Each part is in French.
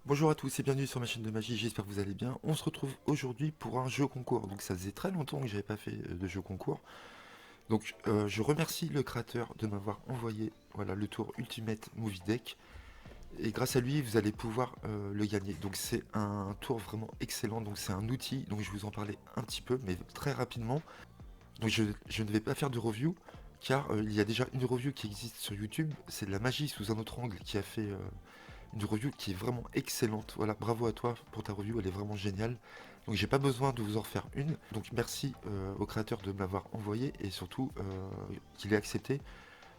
Bonjour à tous et bienvenue sur ma chaîne de magie, j'espère que vous allez bien. On se retrouve aujourd'hui pour un jeu concours. Donc ça faisait très longtemps que j'avais pas fait de jeu concours. Donc je remercie le créateur de m'avoir envoyé voilà, le tour Ultimate Movie Deck. Et grâce à lui, vous allez pouvoir le gagner. Donc c'est un tour vraiment excellent. Donc c'est un outil, donc je vais vous en parler un petit peu, mais très rapidement. Donc je ne vais pas faire de review, car il y a déjà une review qui existe sur YouTube. C'est de la magie sous un autre angle qui a fait une review qui est vraiment excellente. Voilà, bravo à toi pour ta review, elle est vraiment géniale. Donc j'ai pas besoin de vous en refaire une. Donc merci au créateur de m'avoir envoyé et surtout qu'il ait accepté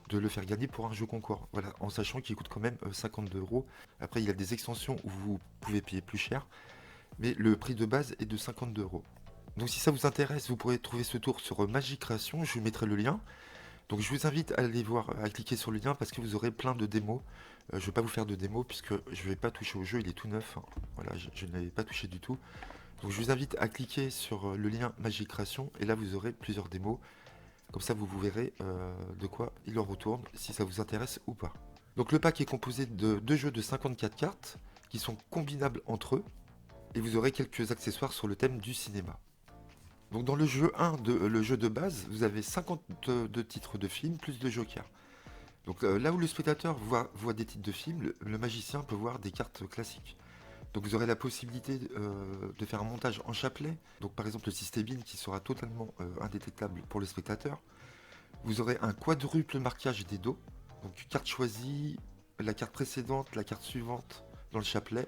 de le faire gagner pour un jeu concours. Voilà, en sachant qu'il coûte quand même 52 euros. Après il y a des extensions où vous pouvez payer plus cher, mais le prix de base est de 52 euros. Donc si ça vous intéresse, vous pourrez trouver ce tour sur Magie Création, je vous mettrai le lien. Donc je vous invite à aller voir, à cliquer sur le lien parce que vous aurez plein de démos. Je ne vais pas vous faire de démos puisque je ne vais pas toucher au jeu, il est tout neuf. Voilà, je ne l'avais pas touché du tout. Donc je vous invite à cliquer sur le lien Magie Création et là vous aurez plusieurs démos. Comme ça vous verrez de quoi il en retourne, si ça vous intéresse ou pas. Donc le pack est composé de deux jeux de 54 cartes qui sont combinables entre eux et vous aurez quelques accessoires sur le thème du cinéma. Donc dans le jeu 1, le jeu de base, vous avez 52 titres de films plus de jokers. Donc là où le spectateur voit des titres de films, le magicien peut voir des cartes classiques. Donc vous aurez la possibilité de faire un montage en chapelet. Donc par exemple le système qui sera totalement indétectable pour le spectateur. Vous aurez un quadruple marquage des dos. Donc carte choisie, la carte précédente, la carte suivante dans le chapelet.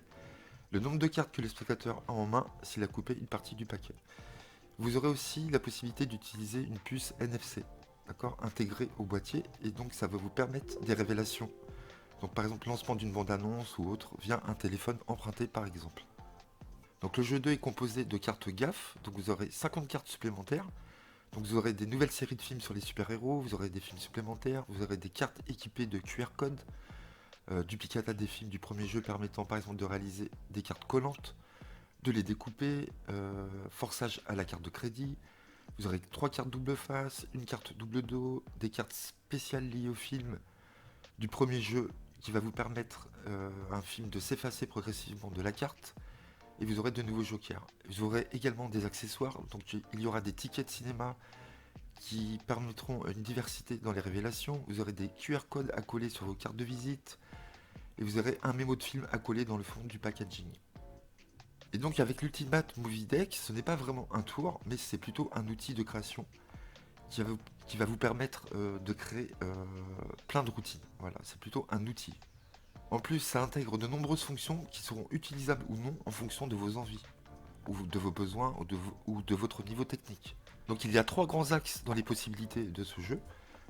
Le nombre de cartes que le spectateur a en main s'il a coupé une partie du paquet. Vous aurez aussi la possibilité d'utiliser une puce NFC, d'accord, intégrée au boîtier, et donc ça va vous permettre des révélations. Donc par exemple lancement d'une bande-annonce ou autre via un téléphone emprunté par exemple. Donc le jeu 2 est composé de cartes GAF, donc vous aurez 50 cartes supplémentaires. Donc vous aurez des nouvelles séries de films sur les super-héros, vous aurez des films supplémentaires, vous aurez des cartes équipées de QR codes, duplicata des films du premier jeu permettant par exemple de réaliser des cartes collantes, de les découper, forçage à la carte de crédit. Vous aurez 3 cartes double face, une carte double dos, des cartes spéciales liées au film du premier jeu qui va vous permettre un film de s'effacer progressivement de la carte. Et vous aurez de nouveaux jokers. Vous aurez également des accessoires, donc il y aura des tickets de cinéma qui permettront une diversité dans les révélations. Vous aurez des QR codes à coller sur vos cartes de visite. Et vous aurez un mémo de film à coller dans le fond du packaging. Et donc avec l'Ultimate Movie Deck, ce n'est pas vraiment un tour, mais c'est plutôt un outil de création qui va vous permettre de créer plein de routines. Voilà, c'est plutôt un outil. En plus, ça intègre de nombreuses fonctions qui seront utilisables ou non en fonction de vos envies, ou de vos besoins, ou de votre niveau technique. Donc il y a trois grands axes dans les possibilités de ce jeu.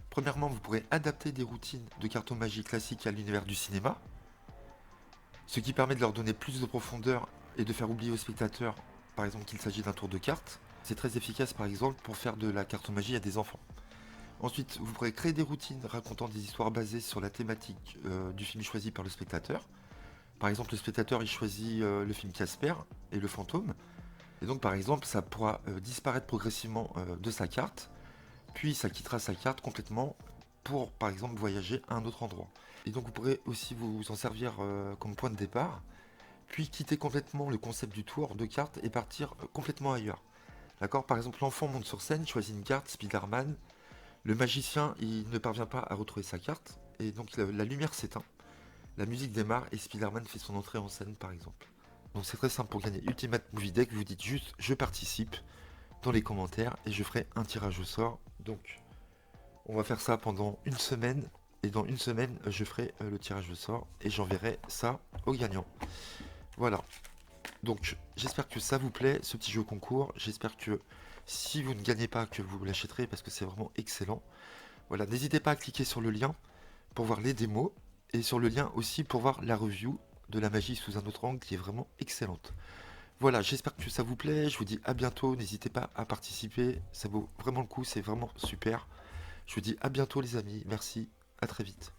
Premièrement, vous pourrez adapter des routines de cartomagie classiques à l'univers du cinéma, ce qui permet de leur donner plus de profondeur et de faire oublier aux spectateurs, par exemple, qu'il s'agit d'un tour de carte. C'est très efficace, par exemple, pour faire de la cartomagie à des enfants. Ensuite, vous pourrez créer des routines racontant des histoires basées sur la thématique du film choisi par le spectateur. Par exemple, le spectateur il choisit le film Casper et le fantôme. Et donc, par exemple, ça pourra disparaître progressivement de sa carte, puis ça quittera sa carte complètement pour, par exemple, voyager à un autre endroit. Et donc, vous pourrez aussi vous en servir comme point de départ, puis quitter complètement le concept du tour de carte et partir complètement ailleurs. D'accord. Par exemple, l'enfant monte sur scène, choisit une carte, Spider-Man. Le magicien, il ne parvient pas à retrouver sa carte, et donc la lumière s'éteint. La musique démarre et Spider-Man fait son entrée en scène, par exemple. Donc c'est très simple pour gagner Ultimate Movie Deck, vous dites juste je participe dans les commentaires et je ferai un tirage au sort. Donc on va faire ça pendant une semaine, et dans une semaine je ferai le tirage au sort et j'enverrai ça aux gagnants. Voilà. Donc j'espère que ça vous plaît, ce petit jeu concours. J'espère que si vous ne gagnez pas, que vous l'achèterez parce que c'est vraiment excellent. Voilà, n'hésitez pas à cliquer sur le lien pour voir les démos et sur le lien aussi pour voir la review de la magie sous un autre angle qui est vraiment excellente. Voilà, j'espère que ça vous plaît. Je vous dis à bientôt. N'hésitez pas à participer. Ça vaut vraiment le coup. C'est vraiment super. Je vous dis à bientôt les amis. Merci. À très vite.